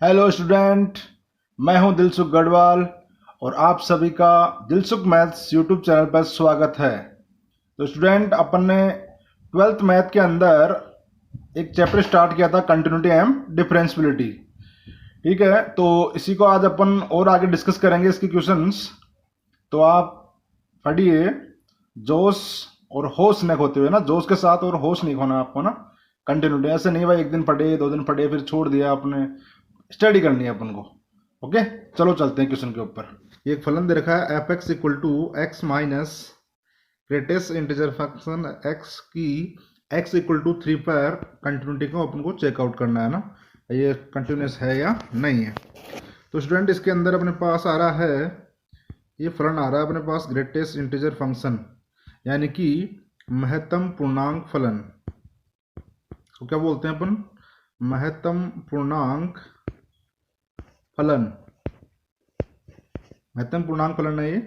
Hello student. मैं हूं दिलसुख गढ़वाल और आप सभी का दिलसुख मैथ्स यूट्यूब चैनल पर स्वागत है। तो स्टूडेंट, अपन ने ट्वेल्थ मैथ के अंदर एक चैप्टर स्टार्ट किया था, कंटिन्यूटी एंड डिफरेंशियबिलिटी। ठीक है, तो इसी को आज अपन और आगे डिस्कस करेंगे, इसके क्वेश्चंस। तो आप पढ़िए। जोश और होश नहीं खोते हुए ना, जोश के साथ और होश नहीं खोना आपको ना। कंटिन्यूटी ऐसे नहीं भाई, एक दिन पढ़े 2 दिन पढ़े फिर छोड़ दिया आपने। स्टडी करनी है अपन को। ओके, चलो चलते हैं क्वेश्चन के ऊपर। ये एक फलन दे रखा है f x equal to x minus greatest integer function x की एक्स इक्वल टू 3 पर कंटिन्यूटी को अपन को चेकआउट करना है ना, ये कंटिन्यूस है या नहीं है। तो स्टूडेंट, इसके अंदर अपने पास आ रहा है, ये फलन आ रहा है अपने पास ग्रेटेस्ट इंटीजर फंक्शन, यानी कि महत्तम पूर्णांक फलन। तो क्या बोलते हैं अपन? महत्तम पूर्णांक फलन। महत्तम पूर्णांक फलन है ये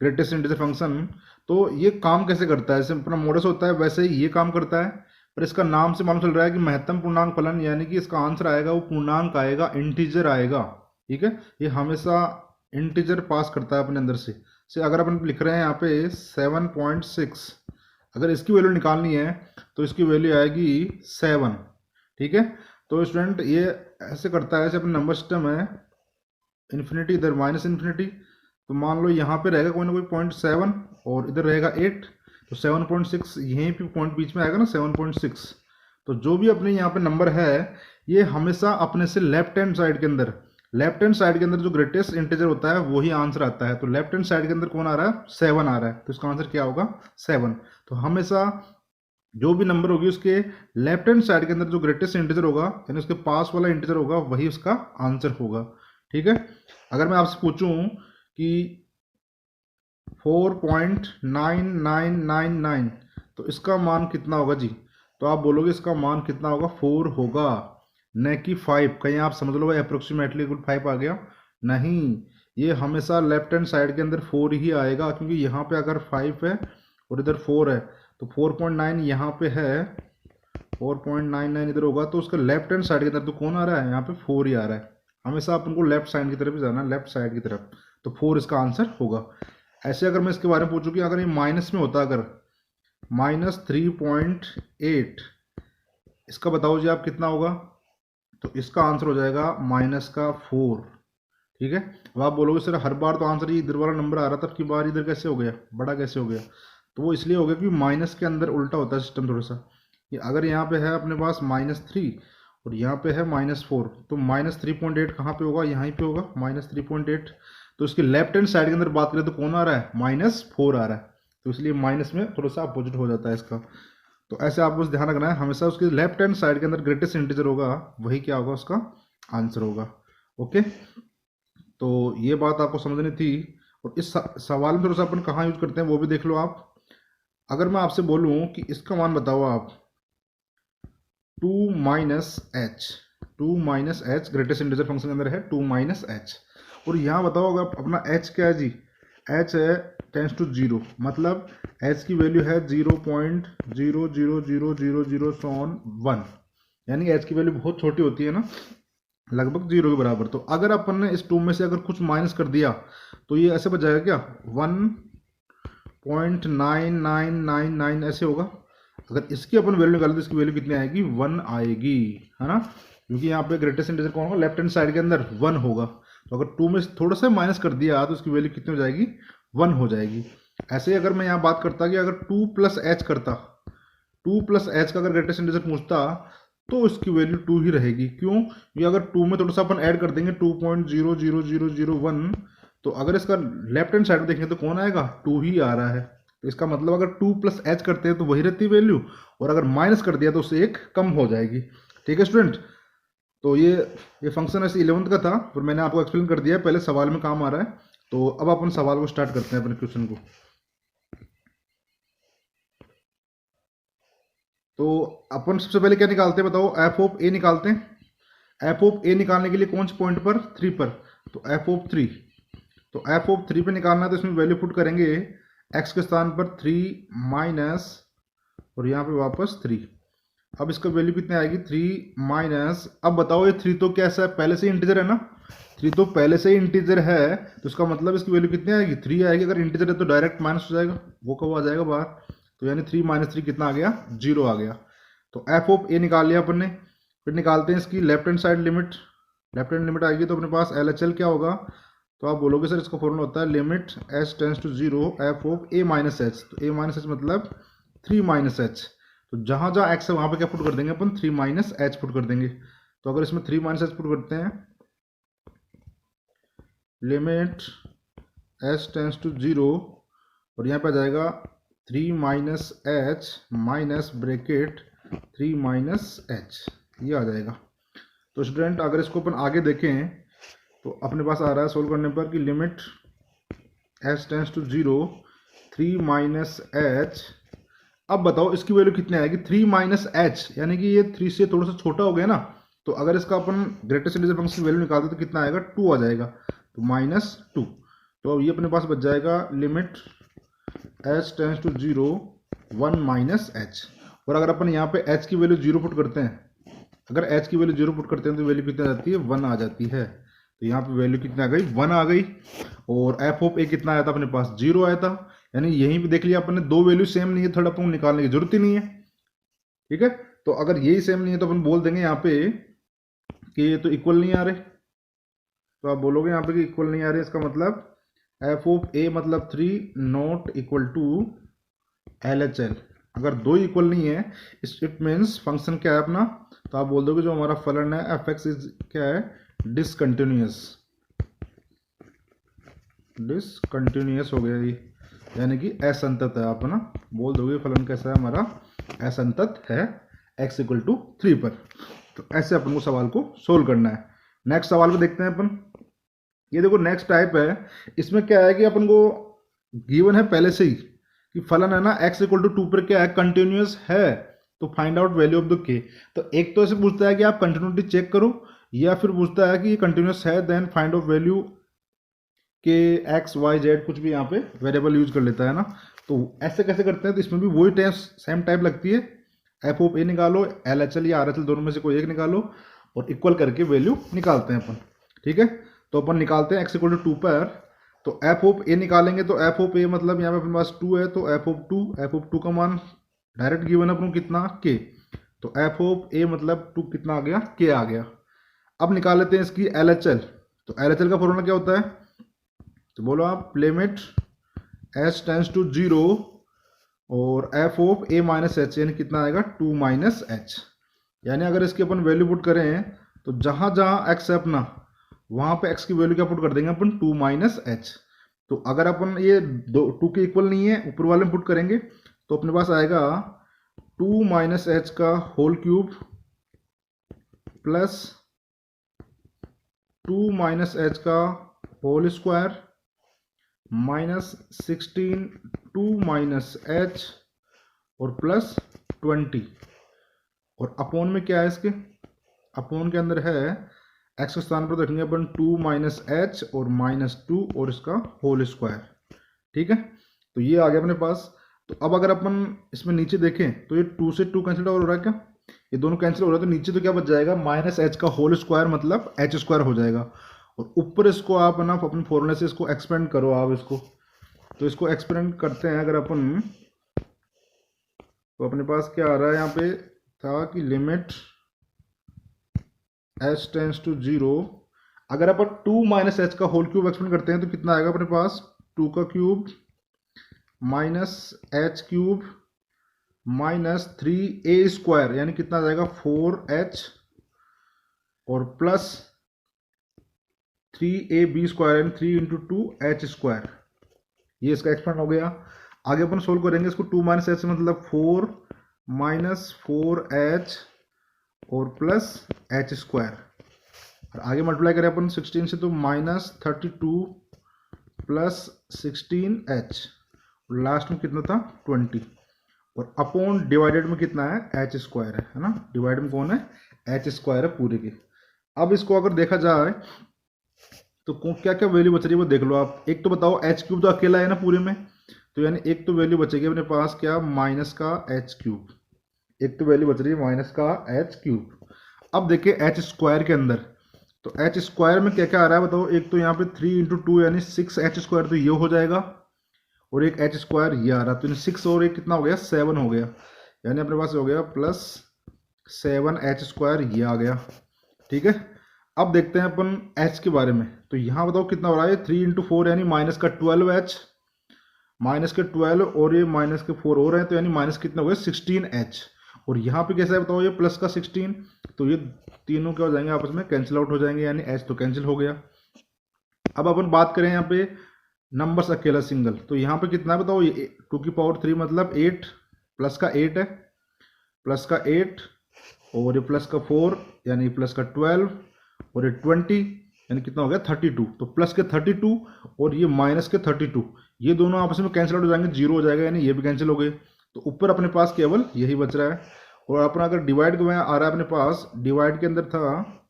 ग्रेटेस्ट इंटीजर फंक्शन। तो ये काम कैसे करता है? जैसे अपना मॉडस होता है वैसे ही ये काम करता है, पर इसका नाम से मालूम चल रहा है कि महत्तम पूर्णांक फलन, यानी कि इसका आंसर आएगा वो पूर्णांक आएगा, इंटीजर आएगा। ठीक है, ये हमेशा इंटीजर पास करता है अपने अंदर से अगर अपन लिख रहे हैं यहाँ पे 7.6, अगर इसकी वैल्यू निकालनी है तो इसकी वैल्यू आएगी 7। ठीक है, तो स्टूडेंट ये ऐसे करता है, जैसे अपना नंबर सिस्टम है, इन्फिनिटी इधर माइनस इन्फिनिटी, तो मान लो यहाँ पे रहेगा कोई ना कोई 0.7 और इधर रहेगा 8, तो 7.6 यहीं पे पॉइंट बीच में आएगा ना 7.6। तो जो भी अपने यहाँ पे नंबर है ये हमेशा अपने से लेफ्ट हैंड साइड के अंदर, लेफ्ट हैंड साइड के अंदर जो ग्रेटेस्ट इंटीजर होता है वही आंसर आता है। तो लेफ्ट हैंड साइड के अंदर कौन आ रहा है? 7 आ रहा है, तो इसका आंसर क्या होगा? 7। तो हमेशा जो भी नंबर होगी उसके लेफ्ट हैंड साइड के अंदर जो ग्रेटेस्ट इंटीजर होगा, यानी उसके पास वाला इंटीजर होगा, वही उसका आंसर होगा। ठीक है, अगर मैं आपसे पूछूं कि 4.9999, तो इसका मान कितना होगा जी? तो आप बोलोगे इसका मान कितना होगा? 4 होगा, न कि 5। कहीं आप समझ लो भाई अप्रोक्सीमेटली 5 आ गया, नहीं, ये हमेशा लेफ्ट हैंड साइड के अंदर 4 ही आएगा, क्योंकि यहाँ पे अगर 5 है और इधर 4 है तो 4.9 यहाँ पे है, 4.99 इधर होगा, तो उसका लेफ्ट हैंड साइड के अंदर तो कौन आ रहा है? यहाँ पे 4 ही आ रहा है। हमेशा अपन को लेफ्ट साइड की तरफ ही जाना है, लेफ्ट साइड की तरफ, तो 4 इसका आंसर होगा। ऐसे अगर मैं इसके बारे में पूछूं कि अगर ये माइनस में होता, अगर -3.8, इसका बताओ जी आप कितना होगा? तो इसका आंसर हो जाएगा -4। ठीक है, अब आप बोलोगे सर हर बार तो आंसर ये इधर वाला नंबर आ रहा था, अब की बार इधर कैसे हो गया, बड़ा कैसे हो गया? तो वो इसलिए हो गया कि माइनस के अंदर उल्टा होता है सिस्टम थोड़ा सा। ये अगर यहाँ पे है अपने पास -3 और यहाँ पे है -4, तो -3.8 कहाँ पे होगा? यहाँ पे होगा -3.8। तो इसके लेफ्ट हैंड साइड के अंदर बात करें तो कौन आ रहा है? -4 आ रहा है, तो इसलिए माइनस में थोड़ा सा अपोजिट हो जाता है इसका। तो ऐसे आपको बस ध्यान रखना है, हमेशा उसके लेफ्ट हैंड साइड के अंदर ग्रेटेस्ट इंटीजर होगा, वही क्या होगा? उसका आंसर होगा। ओके, तो ये बात आपको समझनी थी। और इस सवाल में थोड़ा सा अपन कहाँ यूज करते हैं वो भी देख लो आप। अगर मैं आपसे बोलूं कि इसका मान बताओ आप, 2 - h ग्रेटेस्ट इंटीजर फंक्शन के अंदर है 2 - h, और यहाँ बताओ अगर अपना h क्या है जी? h है टेंस टू 0, मतलब h की वैल्यू है 0.0000001, यानी h की वैल्यू बहुत छोटी होती है ना, लगभग 0 के बराबर। तो अगर अपन ने इस 2 में से अगर कुछ माइनस कर दिया तो ये ऐसे बच जाएगा क्या? 1.9999 ऐसे होगा। अगर इसकी अपन वैल्यू निकालें तो इसकी वैल्यू कितनी आएगी? 1 आएगी, है ना, क्योंकि यहाँ पे ग्रेटेस्ट इंटीजर कौन होगा? लेफ्ट हैंड साइड के अंदर 1 होगा। तो अगर 2 में से थोड़ा सा माइनस कर दिया तो इसकी वैल्यू कितनी हो जाएगी? 1 हो जाएगी। ऐसे ही अगर मैं यहाँ बात करता कि अगर 2 + h करता, 2 + h का अगर ग्रेटेस्ट इंटीजर पूछता तो इसकी वैल्यू 2 ही रहेगी। क्यों? ये अगर 2 में थोड़ा सा अपन ऐड कर देंगे 2.00001, तो अगर इसका लेफ्ट हैंड साइड में देखेंगे तो कौन आएगा? 2 ही आ रहा है। तो इसका मतलब अगर 2 + h करते हैं तो वही रहती वैल्यू, और अगर माइनस कर दिया तो उससे एक कम हो जाएगी। ठीक है स्टूडेंट, तो ये फंक्शन ऐसे 11th का था और मैंने आपको एक्सप्लेन कर दिया, पहले सवाल में काम आ रहा है। तो अब अपन सवाल को स्टार्ट करते हैं अपने क्वेश्चन को। तो अपन सबसे पहले क्या निकालते हैं बताओ? एफ ऑफ ए निकालते हैं। एफ ऑफ ए निकालने के लिए कौन से पॉइंट पर? 3 पर, तो एफ ऑफ 3। तो एफ ऑफ 3 पे निकालना है तो इसमें वैल्यू पुट करेंगे, एक्स के स्थान पर 3 माइनस और यहाँ पे वापस 3। अब इसका वैल्यू कितनी आएगी 3 माइनस, अब बताओ ये 3 तो कैसा है, पहले से ही इंटीजर है ना, 3 तो पहले से ही इंटीजर है, तो इसका मतलब इसकी वैल्यू कितनी आएगी 3 आएगी। अगर इंटीजर है तो डायरेक्ट माइनस हो जाएगा, वो कब आ जाएगा बाहर, तो यानी 3 माइनस 3 कितना आ गया 0 आ गया। तो एफ ऑफ ए निकाल लिया अपन ने। फिर निकालते हैं इसकी left hand side limit, left hand limit आएगी तो अपने पास एल एच एल क्या होगा, तो आप बोलोगे सर इसका फॉर्मूला होता है limit h tends to 0 f of a minus h, तो ए माइनस एच मतलब 3 माइनस एच, तो जहाँ जहाँ एक्स है वहाँ पे क्या पुट कर देंगे अपन 3 माइनस एच पुट कर देंगे। तो अगर इसमें 3 माइनस एच पुट करते हैं, लिमिट एच टेंस टू 0 और यहाँ पे आ जाएगा 3 minus H minus bracket 3 minus H, ये आ जाएगा। तो स्टूडेंट अगर इसको अपन आगे देखें तो अपने पास आ रहा है सोल्व करने पर कि limit h tends to 0 3 minus h, अब बताओ इसकी वैल्यू कितनी आएगी 3 माइनस एच, यानी कि ये 3 से थोड़ा सा छोटा हो गया ना, तो अगर इसका अपन ग्रेटेस्ट इंटीजर फंक्शन की वैल्यू निकालते तो कितना आएगा 2 आ जाएगा, तो -2। तो अब ये अपने पास बच जाएगा limit h tends to 0 1 minus h. और अगर अपन यहाँ पे h की वैल्यू 0 पुट करते हैं, अगर h की वैल्यू 0 पुट करते हैं तो वैल्यू कितनी आ जाती है 1 आ जाती है। तो यहाँ पे वैल्यू कितनी आ गई 1 आ गई। और एफ ऑफ ए कितना आया था अपने पास 0 आया था, यानी यहीं पे देख लिया अपन ने दो वैल्यू सेम नहीं है, थर्ड अपन निकालने की जरूरत ही नहीं है। ठीक है, तो अगर यही सेम नहीं है तो अपन बोल देंगे यहाँ पे कि ये तो इक्वल नहीं आ रहे, तो आप बोलोगे यहाँ पे कि इक्वल नहीं आ रहे, इसका मतलब एफ ऑफ ए मतलब 3 not equal to L H L. अगर दो इक्वल नहीं है इट मीन्स फंक्शन क्या है अपना, तो आप बोल दोगे जो हमारा फलन है एफ एक्स इज क्या है डिसकंटिन्यूअस, डिसकंटिन्यूअस हो गया ये, यानी कि असंतत है। आप ना बोल दोगे फलन कैसा है हमारा असंतत है x इक्वल टू 3 पर। तो ऐसे अपन को सवाल को सोल्व करना है। नेक्स्ट सवाल को देखते हैं अपन। ये देखो नेक्स्ट टाइप है, इसमें क्या है कि अपन को गिवन है पहले से ही कि फलन है ना x इक्वल टू 2 पर क्या है कंटिन्यूअस है, तो find out value of the k। तो एक तो ऐसे पूछता है कि आप कंटिन्यूटी चेक करो, या फिर पूछता है कि ये कंटिन्यूअस है देन फाइंड आउट वैल्यू के एक्स वाई जेड, कुछ भी यहाँ पे वेरिएबल यूज कर लेता है ना। तो ऐसे कैसे करते हैं, तो इसमें भी वही टाइप सेम टाइप लगती है, एफ ऑफ ए निकालो एल एच एल या आर एच एल दोनों में से कोई एक निकालो और इक्वल करके वैल्यू निकालते हैं अपन। ठीक है, तो अपन निकालते हैं एक्स इक्वल टू 2 पर, तो एफ ऑफ ए निकालेंगे तो एफ ऑफ ए मतलब यहाँ पे अपने पास 2 है, तो एफ ऑफ 2 का मान डायरेक्ट गिवन है अपन को कितना के, तो एफ ऑफ ए मतलब 2 कितना आ गया के आ गया। अब निकाल लेते हैं इसकी एल एच एल, तो एल एच एल का फॉर्मूला क्या होता है, तो बोलो आप लिमिट एच टेंस टू 0 और F of a minus H, यानी कितना आएगा 2 माइनस एच। यानी अगर इसकी अपन वैल्यू पुट करें तो जहां जहां एक्स है अपना वहां पे एक्स की वैल्यू क्या पुट कर देंगे अपन 2 माइनस एच। तो अगर अपन ये 2 के इक्वल नहीं है ऊपर वाले में पुट करेंगे तो अपने पास आएगा 2 माइनस एच का whole cube plus 2 minus h का whole square minus 16 2 minus h और प्लस 20, और अपोन में क्या है इसके, अपोन के अंदर है एक्स के स्थान पर रखेंगे अपन 2 माइनस एच और -2 और इसका होल स्क्वायर। ठीक है, तो ये आ गया अपने पास। तो अब अगर अपन इसमें नीचे देखें तो ये 2 से 2 कैंसिल हो रहा है क्या, ये दोनों कैंसिल हो रहा है, तो नीचे तो क्या बच जाएगा माइनस एच का होल स्क्वायर मतलब एच स्क्वायर हो जाएगा, और ऊपर इसको आप ना अपने फॉर्मूले से इसको एक्सपेंड करो आप इसको। तो इसको एक्सपेंड करते हैं अगर अपन, तो अपने पास क्या आ रहा है यहाँ पे था कि लिमिट एच टेंस टू 0, अगर अपन 2 माइनस एच का होल क्यूब एक्सपेंड करते हैं तो कितना आएगा अपने पास 2 का cube minus H cube minus 3a square, यानी कितना आ जाएगा 4h और प्लस 3ab स्क्वायर यानी 3 इंटू 2h स्क्वायर। ये इसका एक्सपेंड हो गया। आगे अपन सोल्व करेंगे इसको 2 माइनस एच मतलब 4 माइनस 4h और प्लस h स्क्वायर, और आगे मल्टीप्लाई करें अपन 16 से तो माइनस 32 प्लस 16h और लास्ट में कितना था 20, और अपॉन डिवाइडेड में कितना है h स्क्वायर है ना, डिवाइड में कौन है h स्क्वायर है पूरे के। अब इसको अगर देखा जाए तो क्या क्या वैल्यू बच रही है वो देख लो आप। एक तो बताओ एच क्यूब तो अकेला है ना पूरे में, तो यानी एक तो वैल्यू बचेगी अपने पास क्या माइनस का एच क्यूब, एक तो वैल्यू बच रही है माइनस का एच क्यूब। अब देखिए एच स्क्वायर के अंदर, तो एच स्क्वायर में क्या क्या आ रहा है बताओ। एक तो यहाँ पे 3 × 2 यानी 6h², तो ये हो जाएगा, और एक एच स्क्वायर ये आ रहा है, तो 6 और एक कितना हो गया 7 हो गया, यानी अपने पास हो गया +7h² ये आ गया। ठीक है, अब देखते हैं अपन h के बारे में। तो यहाँ बताओ कितना हो रहा है, 3 × 4 यानी माइनस का 12h, माइनस के 12 और ये माइनस के 4 हो रहे हैं, तो यानी माइनस कितना हो गया 16h। और यहाँ पे कैसा है बताओ, ये प्लस का 16, तो ये तीनों क्या हो जाएंगे आपस में कैंसिल आउट हो जाएंगे, यानी h तो कैंसिल हो गया। अब अपन बात करें यहाँ पे नंबर्स अकेला सिंगल, तो यहाँ पे कितना है बताओ, ये 2⁻³ मतलब 8, प्लस का 8 है, प्लस का 8 और ये प्लस का 4 यानी प्लस का 12 और ये 20 यानी कितना हो गया 32। तो प्लस के 32 और ये माइनस के 32 ये दोनों आपस में कैंसिल आउट हो जाएंगे, जीरो हो जाएगा, यानी ये भी कैंसिल हो गए। तो ऊपर अपने पास केवल यही बच रहा है। और अपना अगर डिवाइड में आ रहा है अपने पास, डिवाइड के अंदर था,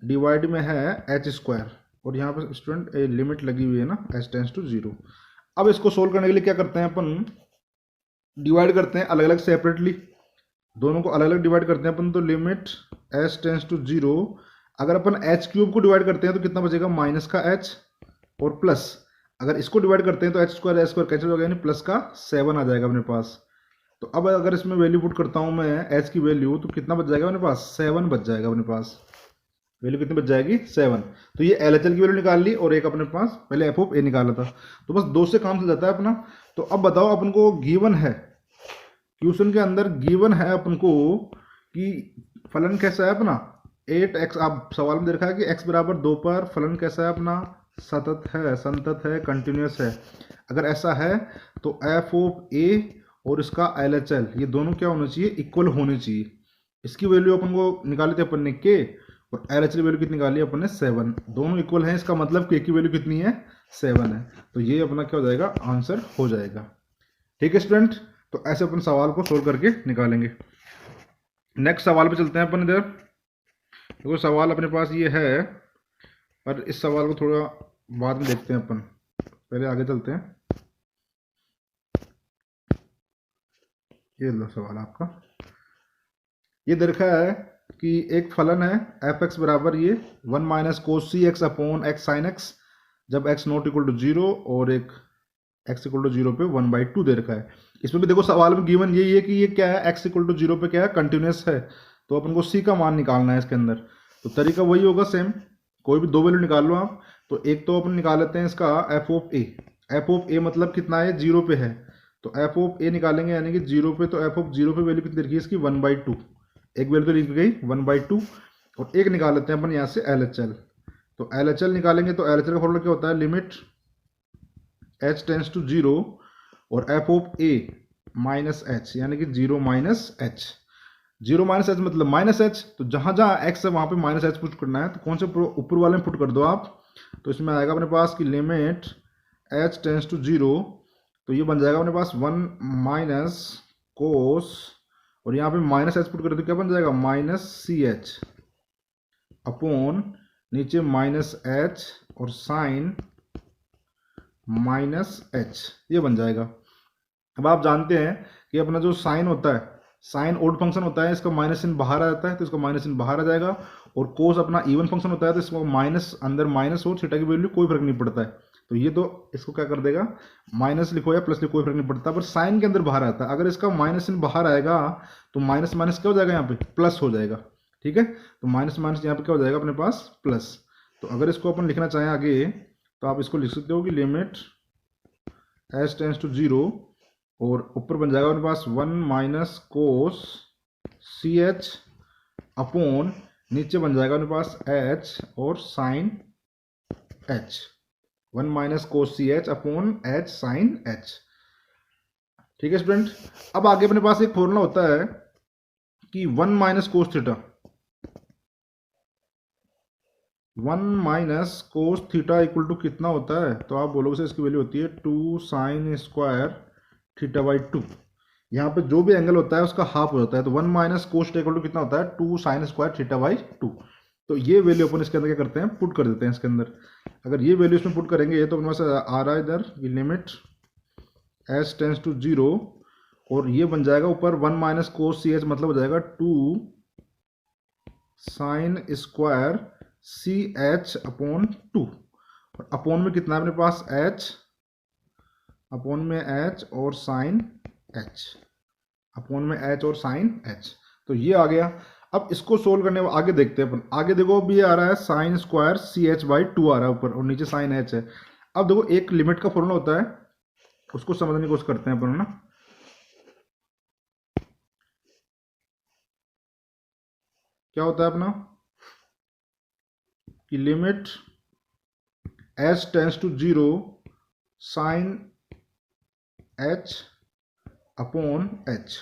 डिवाइड में है h², और यहाँ पर स्टूडेंट लिमिट लगी हुई है ना, h → 0। अब इसको सोल्व करने के लिए क्या करते हैं अपन, डिवाइड करते हैं अलग अलग सेपरेटली, दोनों को अलग अलग डिवाइड करते हैं अपन। तो लिमिट h → 0, अगर अपन h³ को डिवाइड करते हैं तो कितना बचेगा माइनस का h, और प्लस अगर इसको डिवाइड करते हैं तो h² कैंसिल हो गया, यानी प्लस का 7 आ जाएगा अपने पास। तो अब अगर इसमें वैल्यू पुट करता हूँ मैं h की वैल्यू, तो कितना बच जाएगा अपने पास, 7 बच जाएगा अपने पास। वैल्यू कितनी बच जाएगी 7। तो ये LHL की वैल्यू निकाल ली, और एक अपने पास पहले f(a) निकाला था, तो बस 2 से काम चल जाता है अपना। तो अब बताओ अपन को गिवन है, क्वेश्चन के अंदर गिवन है अपन को कि फलन कैसा है अपना 8x, आप सवाल में दे रखा है कि x = 2 पर फलन कैसा है अपना, सतत है, संतत है, कंटिन्यूस है। अगर ऐसा है तो f(a) और इसका LHL ये दोनों क्या होना चाहिए, इक्वल होने चाहिए। इसकी वैल्यू अपन को निकाली थी अपन ने k, और LHL वैल्यू कितनी निकाली अपन ने 7, दोनों इक्वल हैं, इसका मतलब k की वैल्यू कितनी है 7 है। तो ये अपना क्या हो जाएगा, आंसर हो जाएगा। ठीक है स्टूडेंट, तो ऐसे अपन सवाल को सोल्व करके निकालेंगे। नेक्स्ट सवाल पे चलते हैं अपन। इधर देखो सवाल अपने पास ये है, पर इस सवाल को थोड़ा बाद में देखते हैं अपन, पहले आगे चलते हैं। ये लो सवाल आपका, ये दे रखा है कि एक फलन है f(x) बराबर ये 1 - cos cx upon x sin x, जब x ≠ 0 और एक x = 0 पे 1/2 दे रखा है। इसमें भी देखो सवाल में गिवन यही है कि ये क्या है, x = 0 पे क्या है, कंटिन्यूस है, तो अपन को c का मान निकालना है इसके अंदर। तो तरीका वही होगा सेम, कोई भी 2 वैल्यू निकाल लो आप। तो एक तो अपन निकाल लेते हैं इसका f(a), f(a) मतलब कितना है 0 पे है, तो f(a) निकालेंगे, यानी कि 0 पे, तो f(0) पे वैल्यू कितनी रखी है इसकी 1/2, एक वैल्यू तो लिख गई 1/2, और एक निकाल लेते हैं अपन यहाँ से LHL। तो LHL निकालेंगे तो LHL का फॉर्मूला क्या होता है, लिमिट h → 0 और f(a) -h, यानी कि 0 - h, 0 - h मतलब -h, तो जहाँ जहाँ x है वहाँ पे -h पुट करना है। तो कौन से ऊपर वाले में पुट कर दो आप, तो इसमें आएगा अपने पास की लिमिट h → 0, तो ये बन जाएगा अपने पास 1 - cos, और यहाँ पे -h पुट कर दो, क्या बन जाएगा -ch अपॉन नीचे -h और साइन -h, ये बन जाएगा। अब आप जानते हैं कि अपना जो साइन होता है, साइन ओड फंक्शन होता है, इसका माइनस चिन्ह बाहर आ जाता है, तो इसका माइनस चिन्ह बाहर आ जाएगा। और कोस अपना इवन फंक्शन होता है, तो इसको माइनस अंदर माइनस हो, थीटा की वैल्यू कोई फर्क नहीं पड़ता है, तो ये तो इसको क्या कर देगा, माइनस लिखो या प्लस लिखो कोई फर्क नहीं पड़ता, पर साइन के अंदर बाहर आता है। अगर इसका माइनस चिन्ह बाहर आएगा तो माइनस माइनस क्या हो जाएगा, यहाँ पे प्लस हो जाएगा। ठीक है, तो माइनस माइनस यहाँ पे क्या हो जाएगा अपने पास प्लस। तो अगर इसको अपन लिखना चाहें आगे, तो आप इसको लिख सकते हो कि लिमिट h → 0, और ऊपर बन जाएगा अपने पास 1 - cos ch अपॉन नीचे बन जाएगा अपने पास h और sine h, 1 - cos ch upon h sine h। ठीक है स्टूडेंट, अब आगे अपने पास एक फॉर्मूला होता है कि 1 - cos theta, 1 - cos theta equal to कितना होता है, तो आप बोलोगे सर इसकी वैल्यू होती है 2 sin² θ/2। यहाँ पे जो भी एंगल होता है उसका हाफ हो जाता है, तो 1 - cos इक्वल टू कितना होता है 2 sin² θ/2। तो ये वैल्यू अपन इसके अंदर क्या करते हैं, पुट कर देते हैं इसके अंदर। अगर ये वैल्यू इसमें पुट करेंगे तो अपने पास आ रहा है इधर लिमिट h → 0 और ये बन जाएगा ऊपर 1 माइनस कोस सी एच, मतलब हो जाएगा 2 sine square c h upon 2। और अपॉन में कितना है अपने पास एच, अपॉन में एच और साइन एच, अपॉन में एच और साइन एच। तो ये आ गया। अब इसको सोल्व करने आगे देखते हैं अपन। आगे देखो अभी आ रहा है sine square c h by 2 आ रहा है ऊपर, और नीचे साइन एच है। अब देखो एक लिमिट का फॉर्मूला होता है, उसको समझने की कोशिश करते हैं अपन ना। क्या होता है अपना कि limit h tends to 0 sine h upon h.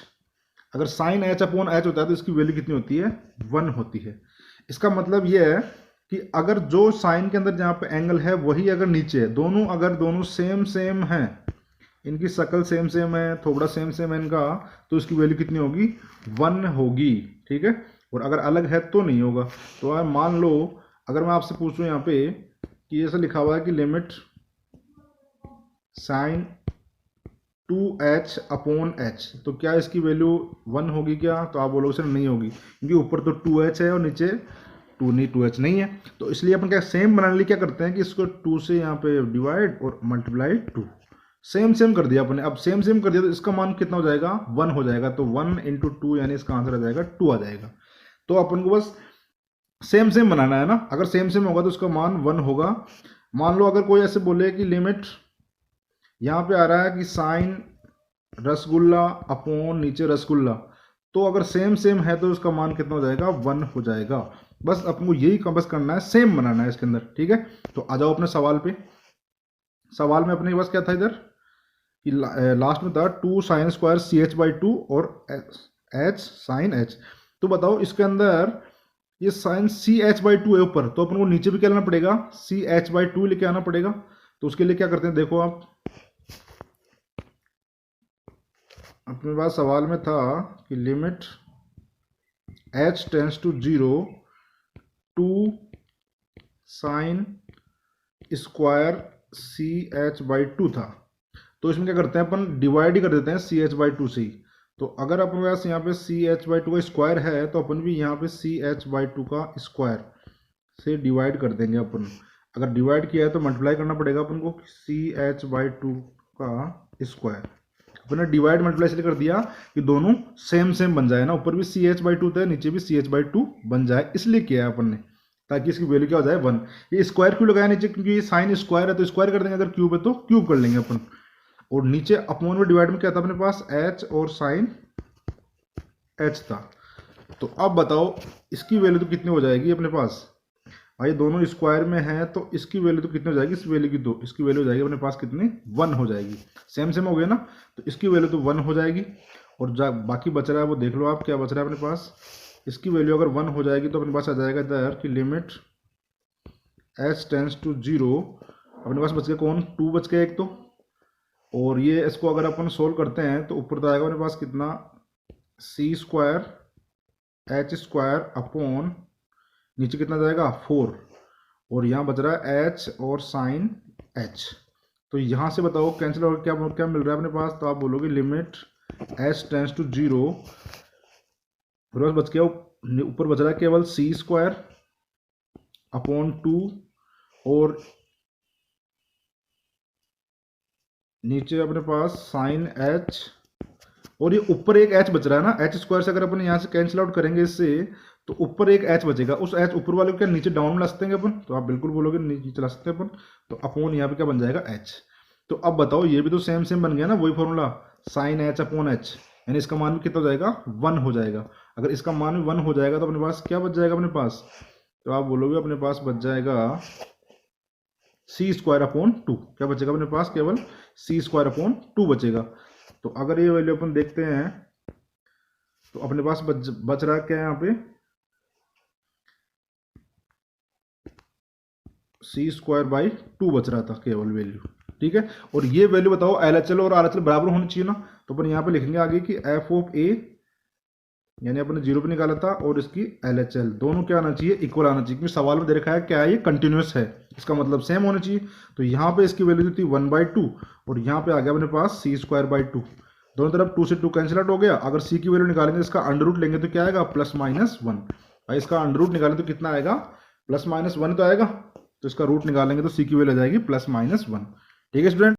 अगर साइन एच अपॉन एच होता है तो इसकी वैल्यू कितनी होती है, 1 होती है। इसका मतलब यह है कि अगर जो साइन के अंदर जहाँ पे एंगल है वही अगर नीचे है, दोनों अगर दोनों सेम सेम हैं, इनकी शक्ल सेम सेम है, थोड़ा सेम सेम है इनका, तो इसकी वैल्यू कितनी होगी, 1 होगी। ठीक है। और अगर अलग है तो नहीं होगा। तो यार मान लो अगर मैं आपसे पूछूं यहाँ पे कि ऐसा लिखा हुआ है कि limit sign 2h upon H, तो क्या इसकी वैल्यू 1 होगी क्या? तो आप बोलोगे सर नहीं होगी, क्योंकि ऊपर तो 2h है और नीचे 2h नहीं है। तो इसलिए अपन क्या सेम बनाने लिए क्या करते हैं कि इसको 2 से यहाँ पे डिवाइड और मल्टीप्लाई 2, सेम सेम कर दिया अपने। अब सेम सेम कर दिया तो इसका मान कितना हो जाएगा, 1 हो जाएगा। तो 1 इंटू 2 यानी इसका आंसर आ जाएगा 2 आ जाएगा। तो अपन को बस सेम सेम बनाना है ना। अगर सेम सेम होगा तो उसका मान 1 होगा। मान लो अगर कोई ऐसे बोले कि लिमिट यहाँ पे आ रहा है कि साइन रसगुल्ला अपॉन नीचे रसगुल्ला, तो अगर सेम सेम है तो उसका मान कितना हो जाएगा, 1 हो जाएगा। बस अपन को यही बस करना है, सेम बनाना है इसके अंदर। ठीक है। तो आ जाओ अपने सवाल पे। सवाल में अपने पास क्या था इधर कि लास्ट में था 2 sine square c h by 2 और एच साइन एच। तो बताओ इसके अंदर ये साइन सी एच बाई 2 है ऊपर, तो अपन को नीचे भी क्या लाना पड़ेगा, सी एच बाई 2 लेके आना पड़ेगा। तो उसके लिए क्या करते हैं, देखो आप अपने पास सवाल में था कि limit h tends to 0 2 sine square c h by 2 था। तो इसमें क्या करते हैं अपन, डिवाइड ही कर देते हैं सी एच बाई 2 से ही। तो अगर अपने पास यहाँ पे सी एच बाई 2 का स्क्वायर है तो अपन भी यहाँ पे सी एच बाई 2 का स्क्वायर से डिवाइड कर देंगे अपन। अगर डिवाइड किया है तो मल्टीप्लाई करना पड़ेगा अपन को सी एच बाई 2 का स्क्वायर। अपन ने डिवाइड मल्टीप्लाई इसलिए कर दिया कि दोनों सेम सेम बन जाए ना, ऊपर भी सी एच बाई 2 था नीचे भी सी एच बाई 2 बन जाए, इसलिए किया है अपन ने, ताकि इसकी वैल्यू क्या हो जाए, 1। ये स्क्वायर क्यों लगाया नीचे, क्योंकि ये साइन स्क्वायर है तो स्क्वायर कर देंगे, अगर क्यूब है तो क्यूब कर लेंगे अपन। और नीचे अपॉन में डिवाइड में क्या था अपने पास, एच और साइन एच था। तो अब बताओ इसकी वैल्यू तो कितनी हो जाएगी अपने पास, भाई दोनों स्क्वायर में है तो इसकी वैल्यू तो कितनी हो जाएगी, इस वैल्यू की दो, इसकी वैल्यू हो जाएगी अपने पास कितनी, 1 हो जाएगी। सेम सेम हो गया ना, तो इसकी वैल्यू तो 1 हो जाएगी। और बाकी बच रहा है वो देख लो आप क्या बच रहा है अपने पास। इसकी वैल्यू अगर 1 हो जाएगी तो अपने पास आ जाएगा इधर कि लिमिट एच टेंस टू 0, अपने पास बच गया कौन, 2 बच गया एक तो। और ये इसको अगर अपन सोल्व करते हैं तो ऊपर तो आएगा अपने पास कितना, सी स्क्वायर एच स्क्वायर अपॉन नीचे कितना जाएगा 4, और यहाँ बच रहा है एच और साइन एच। तो यहाँ से बताओ कैंसिल होकर क्या क्या मिल रहा है अपने पास, तो आप बोलोगे लिमिट एच टेंस टू 0, फिर बस बच गया ऊपर बच रहा है केवल सी स्क्वायर अपॉन 2 और नीचे अपने पास साइन एच, और ये ऊपर एक एच बच रहा है ना, एच स्क्वायर से अगर अपन यहाँ से कैंसिल आउट करेंगे इससे तो ऊपर एक एच बचेगा, उस एच ऊपर वाले को क्या नीचे डाउन में ला सकते हैं अपन, तो आप बिल्कुल बोलोगे नीचे चला सकते हैं अपन। तो अपॉन यहाँ पे क्या बन जाएगा एच। तो अब बताओ ये भी तो सेम सेम बन गया ना, वही formula sine h upon H, यानी इसका मान भी कितना हो जाएगा, 1 हो जाएगा। अगर इसका मान भी 1 हो जाएगा तो अपने पास क्या बच जाएगा अपने पास, तो आप बोलोगे अपने पास बच जाएगा सी स्क्वायर अपॉन 2, क्या बचेगा अपने पास, केवल सी स्क्वायर अपॉन 2 बचेगा। तो अगर ये वैल्यू अपन देखते हैं तो अपने पास बच रहा है क्या यहाँ पे, सी स्क्वायर बाई 2 बच रहा था केवल वैल्यू। ठीक है। और ये वैल्यू बताओ एल एच एल और आर एच एल बराबर होनी चाहिए ना, तो अपन यहाँ पे लिखेंगे आगे कि एफ ऑफ ए, यानी अपने 0 पे निकाला था, और इसकी एल एच एल दोनों क्या आना चाहिए, इक्वल आना चाहिए, क्योंकि सवाल में दे रखा है क्या है, ये कंटिन्यूस है, इसका मतलब सेम होना चाहिए। तो यहाँ पे इसकी वैल्यू थी 1/2 और यहाँ पे आ गया अपने पास सी स्क्वायर बाई 2, दोनों तरफ 2 से 2 कैंसिल आउट हो गया। अगर c की वैल्यू निकालेंगे इसका अंडर रूट लेंगे तो क्या आएगा, +-1। भाई इसका अंडर रूट निकालें तो कितना आएगा, +-1 तो आएगा। तो इसका रूट निकालेंगे तो c की वैल्यू आ जाएगी +-1। ठीक है स्टूडेंट।